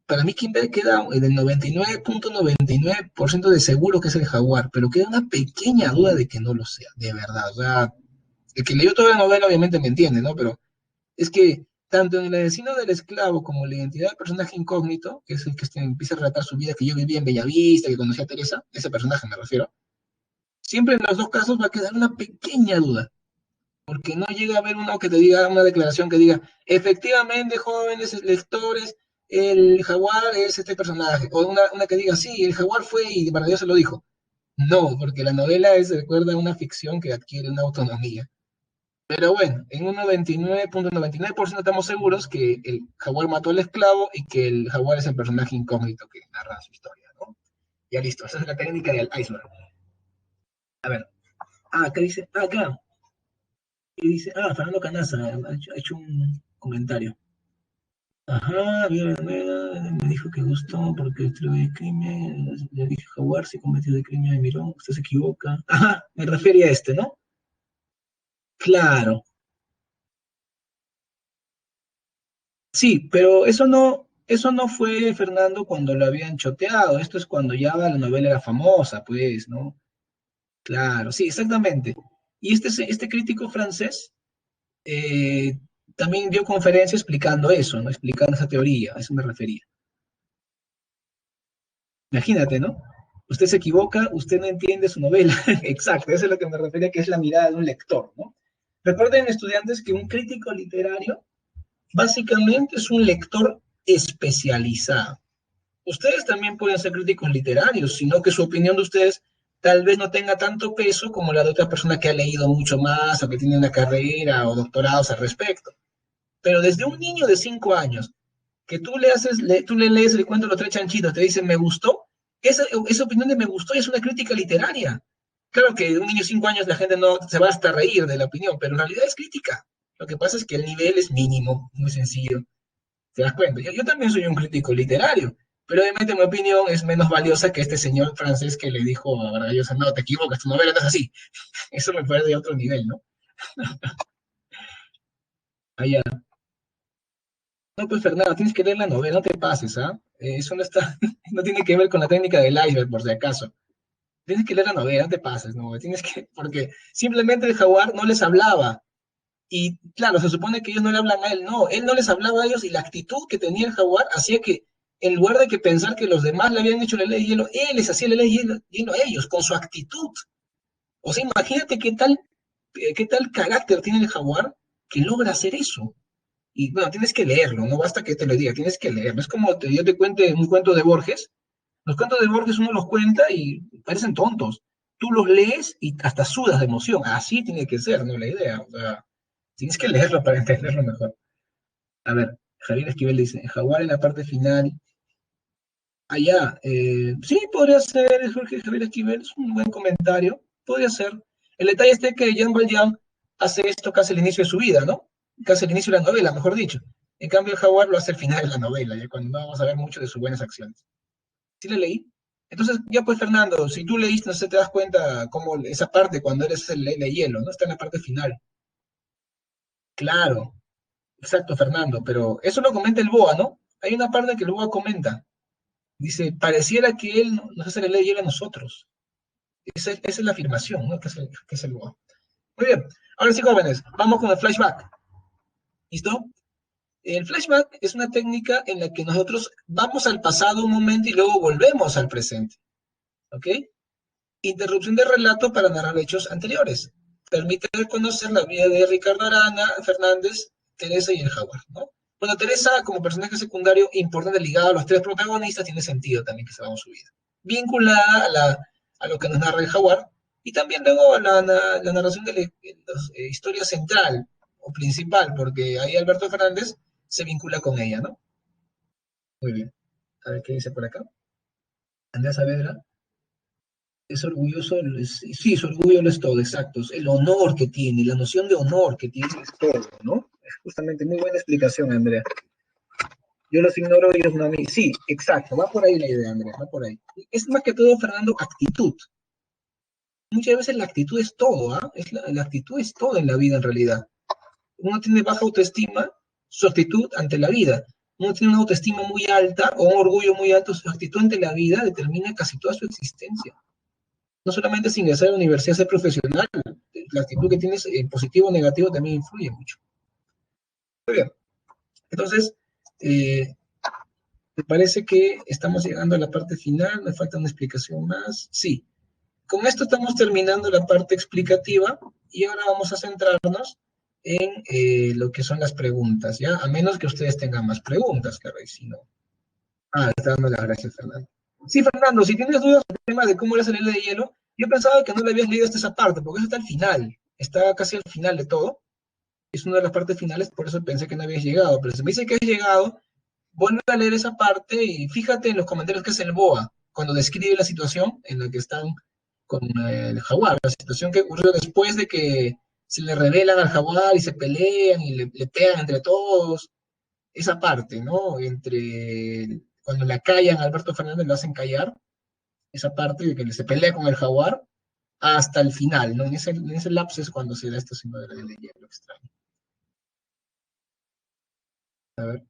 para mí Kimber queda en el 99.99% de seguro que es el jaguar, pero queda una pequeña duda de que no lo sea, de verdad. O sea, el que leyó toda la novela obviamente me entiende, ¿no? Pero es que tanto en el asesino del esclavo como en la identidad del personaje incógnito, que es el que empieza a relatar su vida, que yo vivía en Bellavista, que conocí a Teresa, ese personaje me refiero, siempre en los dos casos va a quedar una pequeña duda, porque no llega a haber uno que te diga, una declaración que diga, efectivamente, jóvenes lectores, el jaguar es este personaje, o una que diga, sí, el jaguar fue y para Dios se lo dijo. No, porque la novela recuerda una ficción que adquiere una autonomía. Pero bueno, en un 99.99% estamos seguros que el jaguar mató al esclavo y que el jaguar es el personaje incógnito que narra su historia, ¿no? Ya listo, esa es la técnica del iceberg. A ver, acá dice, acá, y dice, Fernando Canaza ha hecho un comentario. Ajá, me dijo que gustó porque distribuye crimen, le dije jaguar, si cometió el crimen de Mirón, usted se equivoca. Ajá, me refiere a este, ¿no? Claro, sí, pero eso no fue, Fernando, cuando lo habían choteado. Esto es cuando ya la novela era famosa, pues, ¿no? Claro, sí, exactamente. Y este crítico francés eh, también dio conferencia explicando eso, ¿no? Explicando esa teoría, a eso me refería. Imagínate, ¿no? Usted se equivoca, usted no entiende su novela. Exacto, eso es lo que me refería, que es la mirada de un lector, ¿no? Recuerden, estudiantes, que un crítico literario básicamente es un lector especializado. Ustedes también pueden ser críticos literarios, sino que su opinión de ustedes tal vez no tenga tanto peso como la de otra persona que ha leído mucho más o que tiene una carrera o doctorados al respecto. Pero desde un niño de 5 años, que tú le lees el cuento de los tres chanchitos, te dicen me gustó, esa opinión de me gustó es una crítica literaria. Claro que de un niño de 5 años la gente no se va hasta reír de la opinión, pero en realidad es crítica. Lo que pasa es que el nivel es mínimo, muy sencillo. ¿Te das cuenta? Yo también soy un crítico literario, pero obviamente mi opinión es menos valiosa que este señor francés que le dijo a Vargas Llosa, no, te equivocas, tu novela no es así. Eso me parece de otro nivel, ¿no? Allá. No, pues Fernando, tienes que leer la novela, no te pases, ¿ah? Eso no está, no tiene que ver con la técnica del iceberg, por si acaso. Tienes que leer la novela, no te pases, ¿no? Tienes que, porque simplemente el jaguar no les hablaba. Y claro, se supone que ellos no le hablan a él, no, él no les hablaba a ellos y la actitud que tenía el jaguar hacía que, en lugar de que pensar que los demás le habían hecho la ley de hielo, él les hacía la ley de hielo a ellos, con su actitud. O sea, imagínate qué tal carácter tiene el jaguar que logra hacer eso. Y bueno, tienes que leerlo, no basta que te lo diga, tienes que leerlo. Es como yo te cuente un cuento de Borges. Los cuentos de Borges uno los cuenta y parecen tontos. Tú los lees y hasta sudas de emoción. Así tiene que ser, ¿no? La idea. O sea, tienes que leerlo para entenderlo mejor. A ver, Javier Esquivel dice, Jaguar en la parte final. Allá, sí, podría ser, Jorge Javier Esquivel, es un buen comentario. Podría ser. El detalle es que Jean Valjean hace esto casi al inicio de su vida, ¿no? Casi al inicio de la novela, mejor dicho. En cambio, el Jaguar lo hace al final de la novela, ya cuando no vamos a ver mucho de sus buenas acciones. ¿Sí le leí? Entonces, ya pues, Fernando, si tú leíste, no sé, te das cuenta cómo esa parte, cuando eres el ley de hielo, ¿no? Está en la parte final. Claro, exacto, Fernando, pero eso lo comenta el BOA, ¿no? Hay una parte que el BOA comenta. Dice, pareciera que él nos hace la ley de hielo a nosotros. Esa es la afirmación, ¿no? Que es el BOA. Muy bien, ahora sí, jóvenes, vamos con el flashback. ¿Listo? El flashback es una técnica en la que nosotros vamos al pasado un momento y luego volvemos al presente. ¿Ok? Interrupción de relato para narrar hechos anteriores. Permite conocer la vida de Ricardo Arana, Fernández, Teresa y el Jaguar, ¿no? Bueno, Teresa, como personaje secundario importante ligado a los tres protagonistas, tiene sentido también que se va en su vida. Vinculada a lo que nos narra el Jaguar, y también luego a la narración de la historia central o principal, porque ahí Alberto Fernández se vincula con ella, ¿no? Muy bien. A ver qué dice por acá. Andrea Saavedra. Es orgulloso, sí, su orgullo lo es todo, exacto. Es el honor que tiene, la noción de honor que tiene es todo, ¿no? Es justamente muy buena explicación, Andrea. Yo los ignoro y ellos no a mí. Sí, exacto, va por ahí la idea, Andrea, va por ahí. Es más que todo, Fernando, actitud. Muchas veces la actitud es todo, ¿ah? La actitud es todo en la vida en realidad. Uno tiene baja autoestima, su actitud ante la vida. Uno tiene una autoestima muy alta o un orgullo muy alto, su actitud ante la vida determina casi toda su existencia. No solamente es ingresar a la universidad, ser profesional, la actitud que tienes, positivo o negativo, también influye mucho. Muy bien. Entonces, me parece que estamos llegando a la parte final, me falta una explicación más. Sí, con esto estamos terminando la parte explicativa y ahora vamos a centrarnos en lo que son las preguntas, ¿ya? A menos que ustedes tengan más preguntas, claro, y si no. Ah, está dando las gracias, Fernando. Sí, Fernando, si tienes dudas sobre el tema de cómo era salir de hielo, yo pensaba que no le habías leído hasta esa parte, porque eso está al final, está casi al final de todo, es una de las partes finales, por eso pensé que no habías llegado, pero si me dice que has llegado, vuelve a leer esa parte y fíjate en los comentarios que hace el BOA, cuando describe la situación en la que están con el jaguar, la situación que ocurrió después de que se le revelan al jaguar y se pelean y le pegan entre todos, esa parte, ¿no? Entre cuando la callan a Alberto Fernández, lo hacen callar, esa parte de que se pelea con el jaguar, hasta el final, ¿no? En ese lapso es cuando se da esta de la ley de lo extraño. A ver.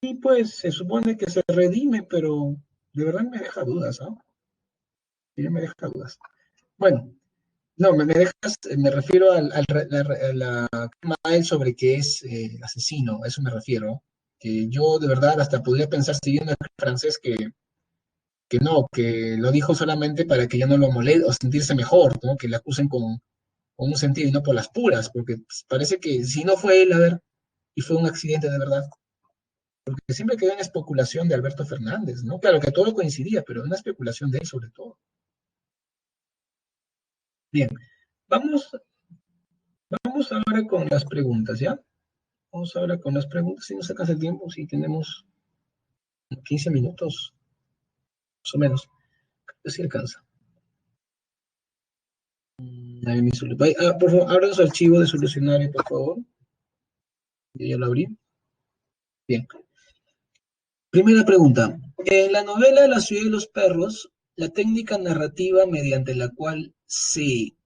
Y pues se supone que se redime, pero de verdad me deja dudas, ¿ah? Sí, me deja dudas. Bueno, no, me dejas, me refiero a la tema de él sobre que es asesino, a eso me refiero. que yo de verdad hasta podría pensar siguiendo el francés que no, que lo dijo solamente para que ya no lo moleste o sentirse mejor, ¿no? Que le acusen con un sentido y no por las puras, porque pues, parece que si no fue él, a ver, y fue un accidente de verdad, que siempre quedó en especulación de Alberto Fernández, ¿no? Claro que todo coincidía, pero una especulación de él sobre todo. Bien, vamos, vamos ahora con las preguntas, ¿ya? Vamos ahora con las preguntas, si nos sacas el tiempo, si tenemos 15 minutos, más o menos, si alcanza. Por favor, abra su archivo de solucionario, por favor. Yo ya lo abrí. Bien. Primera pregunta. En la novela La ciudad de los perros, la técnica narrativa mediante la cual se,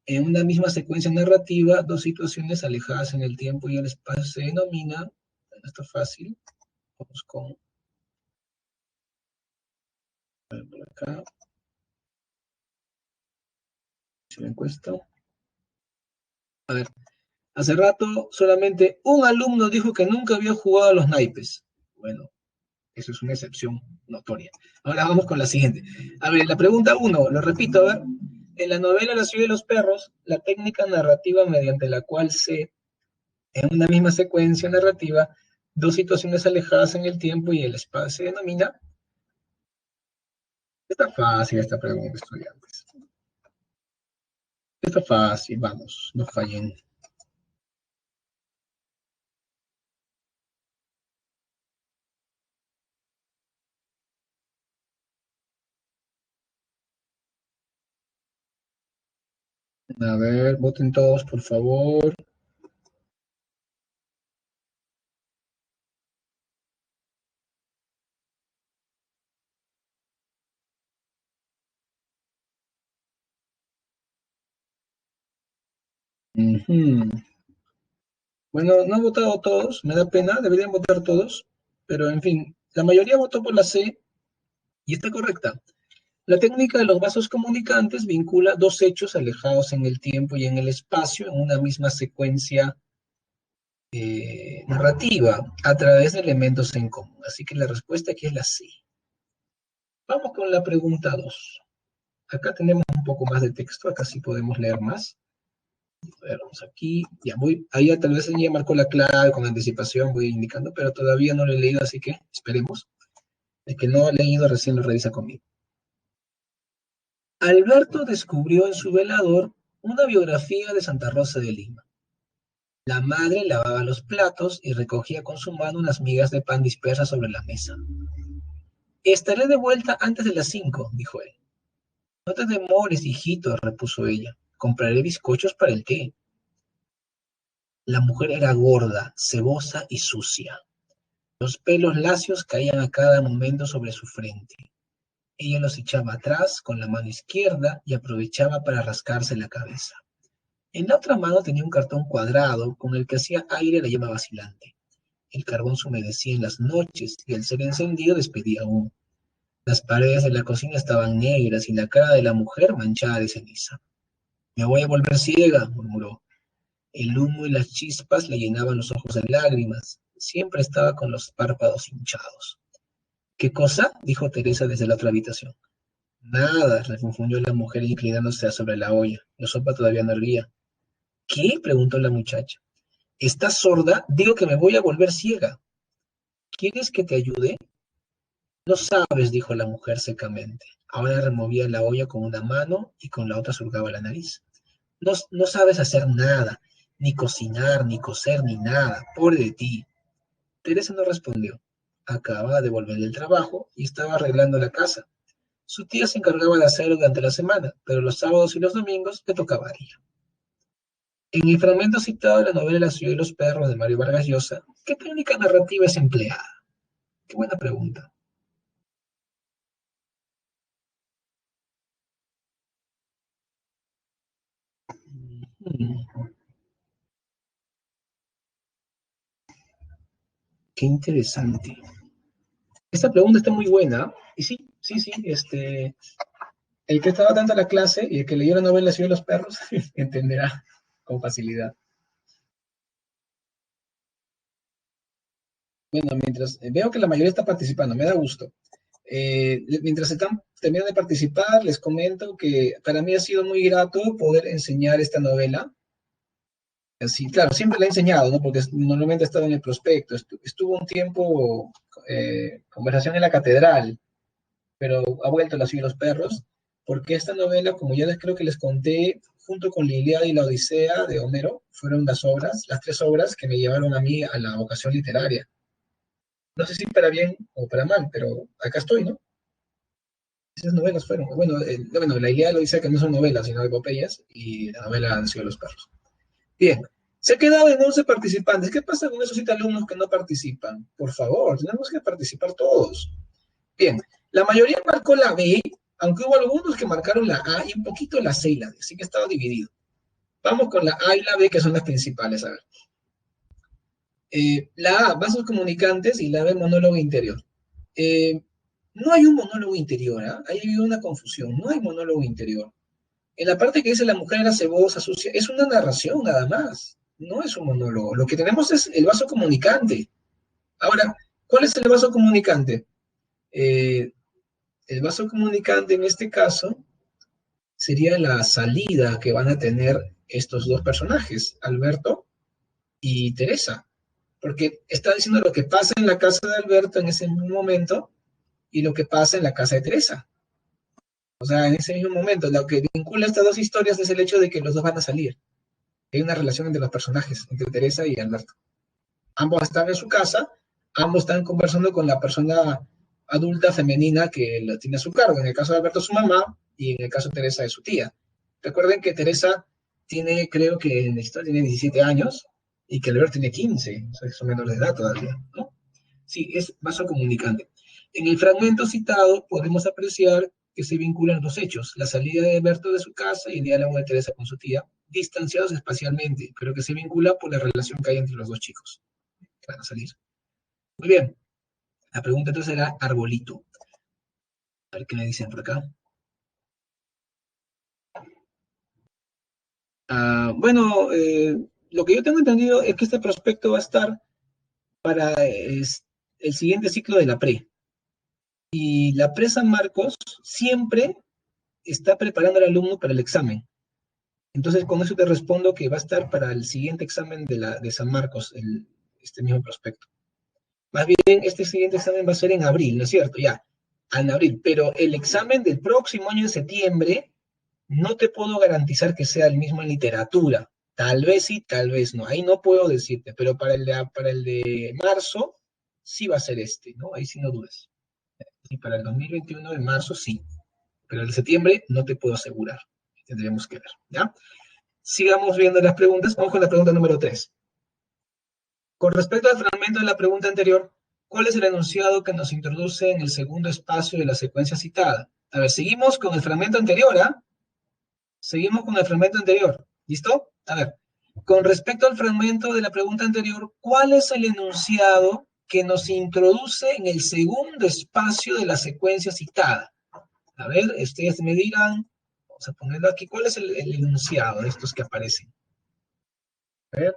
en una misma secuencia narrativa, dos situaciones alejadas en el tiempo y el espacio se denomina, bueno, está fácil, vamos con, a ver, por acá, si la encuesta. A ver, hace rato solamente un alumno dijo que nunca había jugado a los naipes. Bueno, eso es una excepción notoria. Ahora vamos con la siguiente. A ver, la pregunta uno, lo repito, a ver. En la novela La ciudad de los perros, la técnica narrativa mediante la cual se, en una misma secuencia narrativa, dos situaciones alejadas en el tiempo y el espacio se denomina. Está fácil esta pregunta, estudiantes. Está fácil, vamos, no fallen. A ver, voten todos, por favor. Ujú. Bueno, no han votado todos, me da pena, deberían votar todos, pero en fin, la mayoría votó por la C y está correcta. La técnica de los vasos comunicantes vincula dos hechos alejados en el tiempo y en el espacio en una misma secuencia narrativa a través de elementos en común. Así que la respuesta aquí es la C. Vamos con la pregunta 2. Acá tenemos un poco más de texto, acá sí podemos leer más. A ver, vamos aquí, ya voy, ahí ya tal vez ya marcó la clave con anticipación, voy indicando, pero todavía no lo he leído, así que esperemos. El que no ha leído recién lo revisa conmigo. Alberto descubrió en su velador una biografía de Santa Rosa de Lima. La madre lavaba los platos y recogía con su mano unas migas de pan dispersas sobre la mesa. Estaré de vuelta antes de las 5, dijo él. No te demores, hijito, repuso ella. Compraré bizcochos para el té. La mujer era gorda, cebosa y sucia. Los pelos lacios caían a cada momento sobre su frente. Ella los echaba atrás con la mano izquierda y aprovechaba para rascarse la cabeza. En la otra mano tenía un cartón cuadrado con el que hacía aire la llama vacilante. El carbón se humedecía en las noches y al ser encendido despedía humo. Las paredes de la cocina estaban negras y la cara de la mujer manchada de ceniza. Me voy a volver ciega, murmuró. El humo y las chispas le llenaban los ojos de lágrimas. Siempre estaba con los párpados hinchados. ¿Qué cosa? Dijo Teresa desde la otra habitación. Nada, refunfuñó la mujer inclinándose sobre la olla. La sopa todavía no hervía. ¿Qué? Preguntó la muchacha. ¿Estás sorda? Digo que me voy a volver ciega. ¿Quieres que te ayude? No sabes, dijo la mujer secamente. Ahora removía la olla con una mano y con la otra surgaba la nariz. No, no sabes hacer nada, ni cocinar, ni coser, ni nada. Pobre de ti. Teresa no respondió. Acababa de volver del trabajo y estaba arreglando la casa. Su tía se encargaba de hacerlo durante la semana, pero los sábados y los domingos le tocaba a ella. En el fragmento citado de la novela La ciudad y los perros de Mario Vargas Llosa, ¿qué técnica narrativa es empleada? Qué buena pregunta. Mm, qué interesante. Esta pregunta está muy buena. Y sí, sí, sí, el que estaba dando la clase y el que leyó la novela La ciudad y los perros entenderá con facilidad. Bueno, mientras veo que la mayoría está participando, me da gusto. Mientras están terminando de participar, les comento que para mí ha sido muy grato poder enseñar esta novela. Así, claro, siempre la he enseñado, ¿no? Porque normalmente ha estado en el prospecto. Estuvo un tiempo conversación en la catedral, pero ha vuelto La Ciudad de los Perros, porque esta novela, como ya les creo que les conté, junto con la Ilíada y la Odisea de Homero, fueron las tres obras que me llevaron a mí a la vocación literaria. No sé si para bien o para mal, pero acá estoy, ¿no? Esas novelas fueron, bueno, la Ilíada lo dice que no son novelas, sino epopeyas, y la novela Han sido los perros. Bien, se ha quedado en 11 participantes. ¿Qué pasa con esos 7 alumnos que no participan? Por favor, tenemos que participar todos. Bien, la mayoría marcó la B, aunque hubo algunos que marcaron la A y un poquito la C y la D, así que estaba dividido. Vamos con la A y la B, que son las principales. A ver. La A, vasos comunicantes, y la B, monólogo interior. Eh, no hay un monólogo interior, ¿eh? Ahí ha habido una confusión, no hay monólogo interior. En la parte que dice la mujer era cebosa, sucia, es una narración nada más, no es un monólogo. Lo que tenemos es el vaso comunicante. Ahora, ¿cuál es el vaso comunicante? Eh, el vaso comunicante en este caso sería la salida que van a tener estos dos personajes, Alberto y Teresa, porque está diciendo lo que pasa en la casa de Alberto en ese mismo momento y lo que pasa en la casa de Teresa. O sea, en ese mismo momento, lo que vincula estas dos historias es el hecho de que los dos van a salir. Hay una relación entre los personajes, entre Teresa y Alberto. Ambos están en su casa, ambos están conversando con la persona adulta femenina que lo tiene a su cargo. En el caso de Alberto, su mamá, y en el caso de Teresa, es su tía. Recuerden que Teresa tiene, creo que en la historia tiene 17 años y que Alberto tiene 15, o sea, son menores de edad todavía, ¿no? Sí, es vaso comunicante. En el fragmento citado podemos apreciar que se vinculan dos hechos, la salida de Alberto de su casa y el diálogo de Teresa con su tía, distanciados espacialmente, pero que se vincula por la relación que hay entre los dos chicos que van a salir. Muy bien, la pregunta entonces era arbolito. A ver qué me dicen por acá. Bueno, lo que yo tengo entendido es que este prospecto va a estar para el siguiente ciclo de la pre. Y la pre San Marcos siempre está preparando al alumno para el examen. Entonces, con eso te respondo que va a estar para el siguiente examen de San Marcos, este mismo prospecto. Más bien, este siguiente examen va a ser en abril, ¿no es cierto? Ya, en abril. Pero el examen del próximo año de septiembre, no te puedo garantizar que sea el mismo en literatura. Tal vez sí, tal vez no. Ahí no puedo decirte, pero para el de marzo sí va a ser este, ¿no? Ahí sí no dudes. Y para el 2021 de marzo sí, pero el de septiembre no te puedo asegurar. Tendremos que ver, ¿ya? Sigamos viendo las preguntas. Vamos con la pregunta número 3. Con respecto al fragmento de la pregunta anterior, ¿cuál es el enunciado que nos introduce en el segundo espacio de la secuencia citada? A ver, seguimos con el fragmento anterior, ¿ah? Seguimos con el fragmento anterior. ¿Listo? A ver, con respecto al fragmento de la pregunta anterior, ¿cuál es el enunciado que nos introduce en el segundo espacio de la secuencia citada? A ver, ustedes me dirán, vamos a ponerlo aquí, ¿cuál es el enunciado de estos que aparecen? A ver,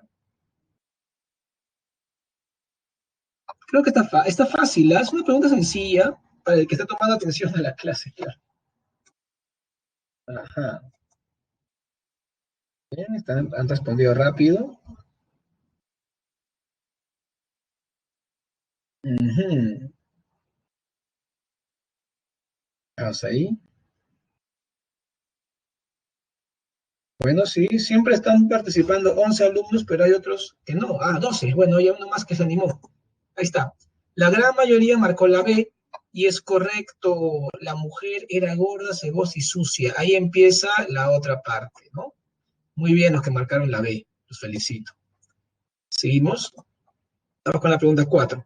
creo que está fácil, ¿eh? Es una pregunta sencilla para el que está tomando atención a la clase, claro. Ajá. Bien, han respondido rápido. Ujú. Vamos ahí. Bueno, sí, siempre están participando 11 alumnos, pero hay otros que no. 12. Bueno, hay uno más que se animó. Ahí está. La gran mayoría marcó la B y es correcto. La mujer era gorda, cebosa y sucia. Ahí empieza la otra parte, ¿no? Muy bien los que marcaron la B. Los felicito. Seguimos. Vamos con la pregunta 4.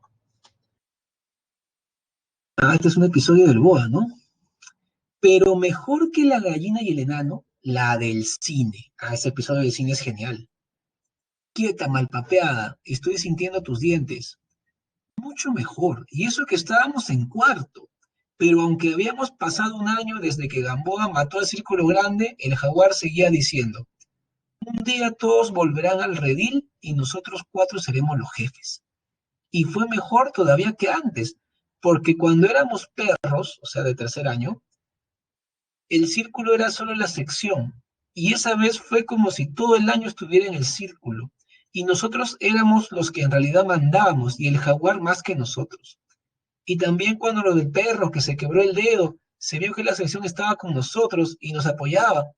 Este es un episodio del BOA, ¿no? Pero mejor que la gallina y el enano, la del cine. Ese episodio del cine es genial. Quieta, malpapeada, estoy sintiendo tus dientes. Mucho mejor, y eso que estábamos en cuarto. Pero aunque habíamos pasado un año desde que Gamboa mató al Círculo Grande, el jaguar seguía diciendo, un día todos volverán al redil y nosotros cuatro seremos los jefes. Y fue mejor todavía que antes, porque cuando éramos perros, o sea, de tercer año, el círculo era solo la sección. Y esa vez fue como si todo el año estuviera en el círculo. Y nosotros éramos los que en realidad mandábamos, y el jaguar más que nosotros. Y también cuando lo del perro que se quebró el dedo, se vio que la sección estaba con nosotros y nos apoyaba.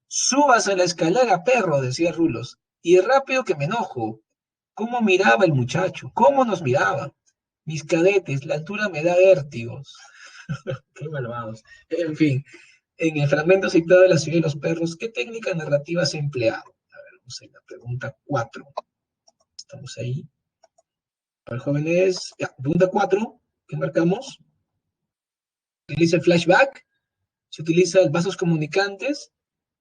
Súbase a la escalera, perro, decía Rulos. Y rápido que me enojo. ¿Cómo miraba el muchacho? ¿Cómo nos miraba? Mis cadetes, la altura me da vértigos. Qué malvados. En fin, en el fragmento citado de la ciudad de los perros, ¿qué técnica narrativa se ha empleado? A ver, vamos a ir a la pregunta 4. Estamos ahí. A ver, jóvenes, ya, pregunta 4, ¿qué marcamos? ¿Se utiliza el flashback? ¿Se utiliza el vasos comunicantes?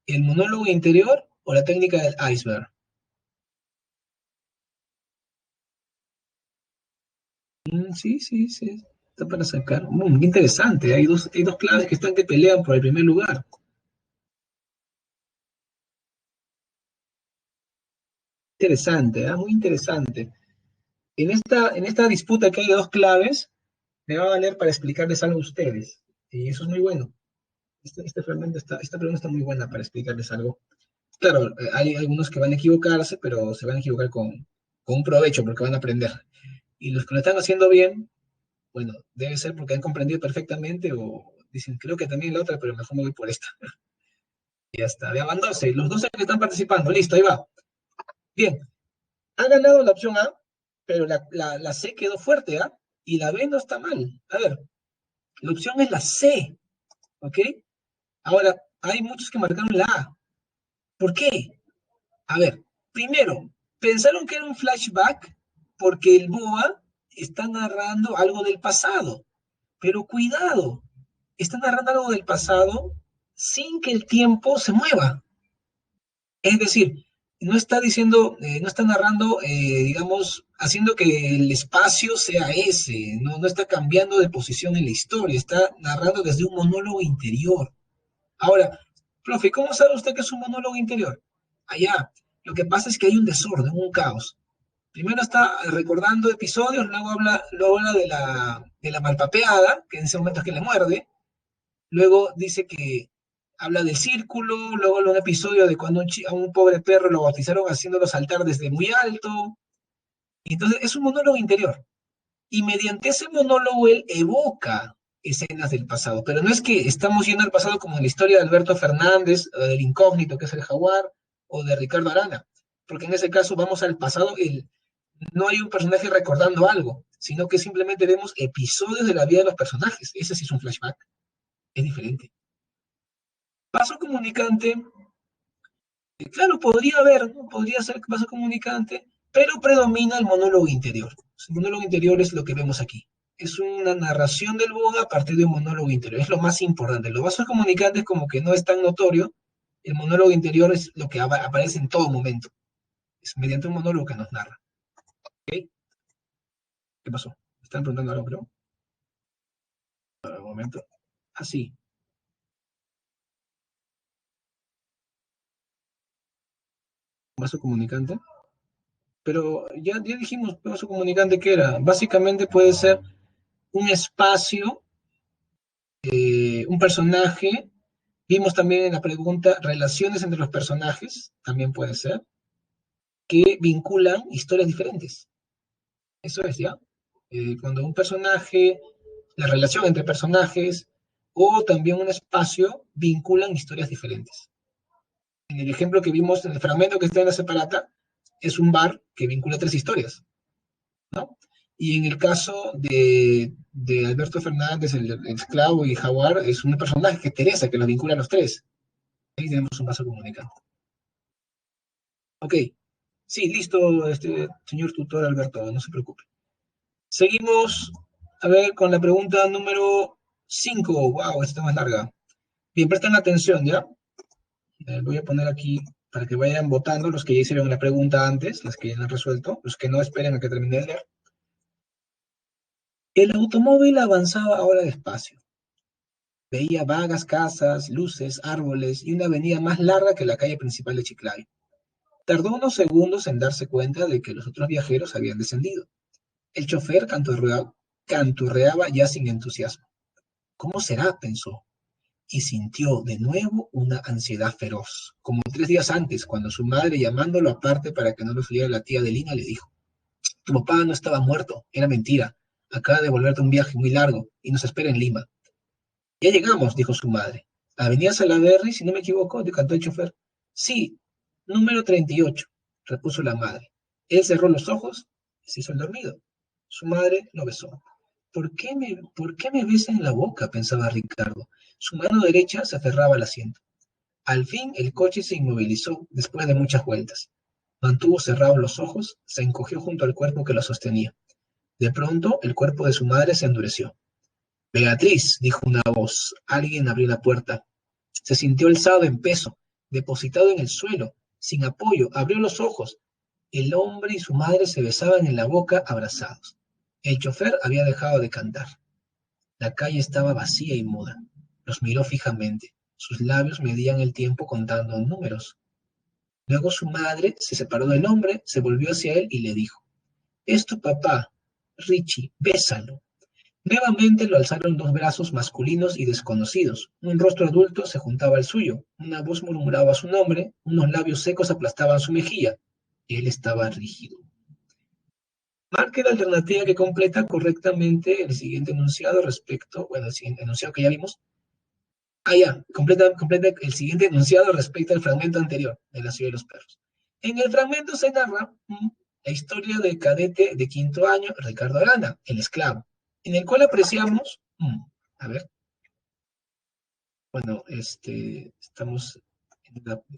¿El monólogo interior o la técnica del iceberg? Sí, sí, sí. Está para sacar. Qué interesante. Hay dos claves que están que pelean por el primer lugar. Interesante, muy interesante. En esta disputa que hay de dos claves, me va a valer para explicarles algo a ustedes. Y eso es muy bueno. Esta pregunta está muy buena para explicarles algo. Claro, hay algunos que van a equivocarse, pero se van a equivocar con un provecho porque van a aprender. Y los que lo están haciendo bien, bueno, debe ser porque han comprendido perfectamente o dicen, creo que también la otra, pero mejor me voy por esta. Y ya está, ya van 12, los 12 que están participando, listo, ahí va. Bien, ha ganado la opción A, pero la C quedó fuerte, ¿ah? Y la B no está mal. A ver, la opción es la C, ¿ok? Ahora, hay muchos que marcaron la A. ¿Por qué? A ver, primero, pensaron que era un flashback porque el BOA está narrando algo del pasado. Pero cuidado, está narrando algo del pasado sin que el tiempo se mueva. Es decir, no está diciendo, no está narrando, digamos, haciendo que el espacio sea ese, no está cambiando de posición en la historia, está narrando desde un monólogo interior. Ahora, profe, ¿cómo sabe usted que es un monólogo interior? Allá, lo que pasa es que hay un desorden, un caos. Primero está recordando episodios, luego habla de la malpapeada, que en ese momento es que le muerde, luego dice que habla del círculo, luego habla de un episodio de cuando a un pobre perro lo bautizaron haciéndolo saltar desde muy alto. Y entonces es un monólogo interior. Y mediante ese monólogo él evoca escenas del pasado. Pero no es que estamos yendo al pasado como en la historia de Alberto Fernández, o del incógnito que es el jaguar, o de Ricardo Arana. Porque en ese caso vamos al pasado, no hay un personaje recordando algo, sino que simplemente vemos episodios de la vida de los personajes. Ese sí es un flashback, es diferente. Paso comunicante, claro, podría haber, ¿no? Podría ser paso comunicante, pero predomina el monólogo interior. El monólogo interior es lo que vemos aquí. Es una narración del Buda a partir de un monólogo interior. Es lo más importante. Los vasos comunicantes como que no es tan notorio. El monólogo interior es lo que aparece en todo momento. Es mediante un monólogo que nos narra. ¿Ok? ¿Qué pasó? ¿Me están preguntando algo, creo? Un momento. Así. Vaso comunicante. Pero ya dijimos vaso comunicante que era. Básicamente puede ser un espacio, un personaje. Vimos también en la pregunta relaciones entre los personajes, también puede ser, que vinculan historias diferentes. Eso es, ¿ya? Cuando un personaje, la relación entre personajes o también un espacio vinculan historias diferentes. En el ejemplo que vimos, en el fragmento que está en la separata, es un bar que vincula tres historias, ¿no? Y en el caso de Alberto Fernández, el esclavo y Jaguar, es un personaje que Teresa, que los vincula a los tres. Ahí tenemos un vaso comunicante. Ok, sí, listo, señor tutor Alberto, no se preocupe. Seguimos, a ver, con la pregunta número 5. Wow, esta está más larga. Bien, presten atención, ¿ya? Voy a poner aquí para que vayan votando los que ya hicieron la pregunta antes, los que ya la han resuelto, los que no esperen a que termine de leer. El automóvil avanzaba ahora despacio. Veía vagas casas, luces, árboles y una avenida más larga que la calle principal de Chiclayo. Tardó unos segundos en darse cuenta de que los otros viajeros habían descendido. El chofer canturreaba ya sin entusiasmo. ¿Cómo será?, pensó, y sintió de nuevo una ansiedad feroz, como 3 días antes, cuando su madre, llamándolo aparte para que no lo saliera la tía de Lina, le dijo: tu papá no estaba muerto, era mentira. Acaba de volver de un viaje muy largo y nos espera en Lima. Ya llegamos, dijo su madre. Avenida Salaberry, si no me equivoco, cantó el chofer. Sí, número 38, repuso la madre. Él cerró los ojos y se hizo el dormido. Su madre lo besó. ¿Por qué me besa en la boca?, pensaba Ricardo. Su mano derecha se aferraba al asiento. Al fin el coche se inmovilizó después de muchas vueltas. Mantuvo cerrados los ojos, se encogió junto al cuerpo que lo sostenía. De pronto el cuerpo de su madre se endureció. Beatriz, dijo una voz. Alguien abrió la puerta. Se sintió alzado en peso, depositado en el suelo, sin apoyo. Abrió los ojos. El hombre y su madre se besaban en la boca, abrazados. El chofer había dejado de cantar. La calle estaba vacía y muda. Los miró fijamente. Sus labios medían el tiempo contando números. Luego su madre se separó del hombre, se volvió hacia él y le dijo: es tu papá, Richie, bésalo. Nuevamente lo alzaron dos brazos masculinos y desconocidos. Un rostro adulto se juntaba al suyo. Una voz murmuraba su nombre. Unos labios secos aplastaban su mejilla. Él estaba rígido. Marque la alternativa que completa correctamente el siguiente enunciado respecto, bueno, el siguiente enunciado que ya vimos. Ya, completa el siguiente enunciado respecto al fragmento anterior de La ciudad de los perros. En el fragmento se narra la historia del cadete de 5º año, Ricardo Arana, el esclavo, en el cual apreciamos, a ver, bueno, estamos,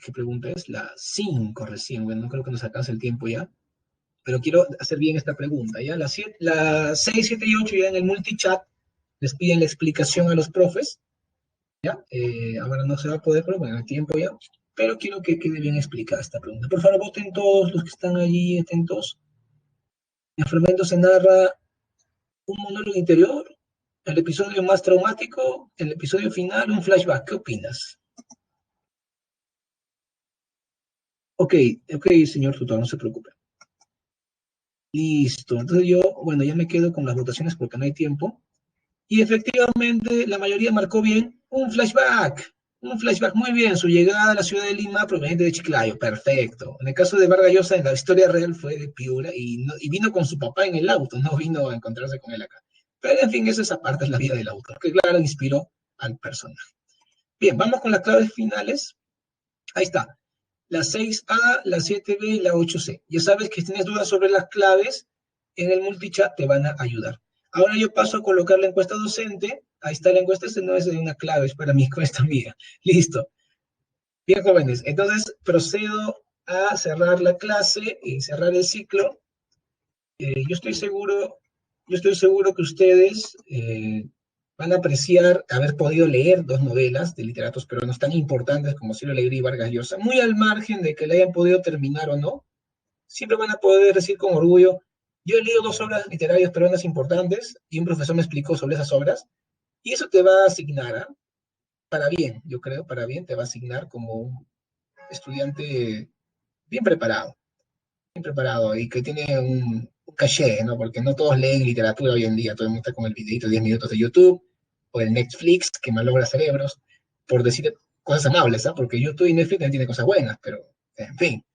¿qué pregunta es? La 5 recién, bueno, no creo que nos alcance el tiempo ya, pero quiero hacer bien esta pregunta, ¿ya? La 6, 7 y 8 ya en el multichat les piden la explicación a los profes, ¿ya? Ahora no se va a poder, pero bueno, el tiempo ya, pero quiero que quede bien explicada esta pregunta. Por favor, voten todos los que están allí atentos. El fragmento se narra un monólogo interior, el episodio más traumático, el episodio final, un flashback. ¿Qué opinas? Ok, señor tutor, no se preocupe. Listo, entonces yo, bueno, ya me quedo con las votaciones porque no hay tiempo. Y efectivamente, la mayoría marcó bien un flashback. Un flashback muy bien, su llegada a la ciudad de Lima proveniente de Chiclayo, perfecto. En el caso de Vargas Llosa, en la historia real fue de Piura y vino con su papá en el auto, no vino a encontrarse con él acá. Pero en fin, esa parte es la vida del autor, que claro, inspiró al personaje. Bien, vamos con las claves finales. Ahí está, la 6A, la 7B y la 8C. Ya sabes que si tienes dudas sobre las claves, en el multichat te van a ayudar. Ahora yo paso a colocar la encuesta docente. Ahí está la encuesta, no es de una clave, es para mi encuesta mía. Listo. Bien, jóvenes, entonces procedo a cerrar la clase y cerrar el ciclo. Yo estoy seguro que ustedes van a apreciar haber podido leer 2 novelas de literatos peruanos tan importantes como Cielo Alegría y Vargas Llosa, muy al margen de que la hayan podido terminar o no. Siempre van a poder decir con orgullo: yo he leído 2 obras literarias peruanas importantes y un profesor me explicó sobre esas obras, y eso te va a asignar, ¿eh? Para bien, yo creo, para bien, te va a asignar como un estudiante bien preparado y que tiene un caché, ¿no? Porque no todos leen literatura hoy en día, todo el mundo está con el videito de 10 minutos de YouTube o el Netflix que malogra cerebros, por decir cosas amables, ¿ah? Porque YouTube y Netflix también tienen cosas buenas, pero en fin.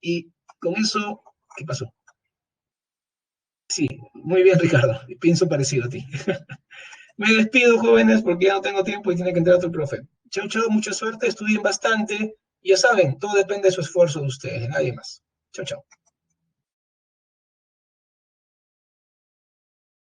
Y con eso, ¿qué pasó? Sí, muy bien, Ricardo. Pienso parecido a ti. Me despido, jóvenes, porque ya no tengo tiempo y tiene que entrar otro profe. Chau, chau, mucha suerte, estudien bastante. Y ya saben, todo depende de su esfuerzo de ustedes, de nadie más. Chau, chau.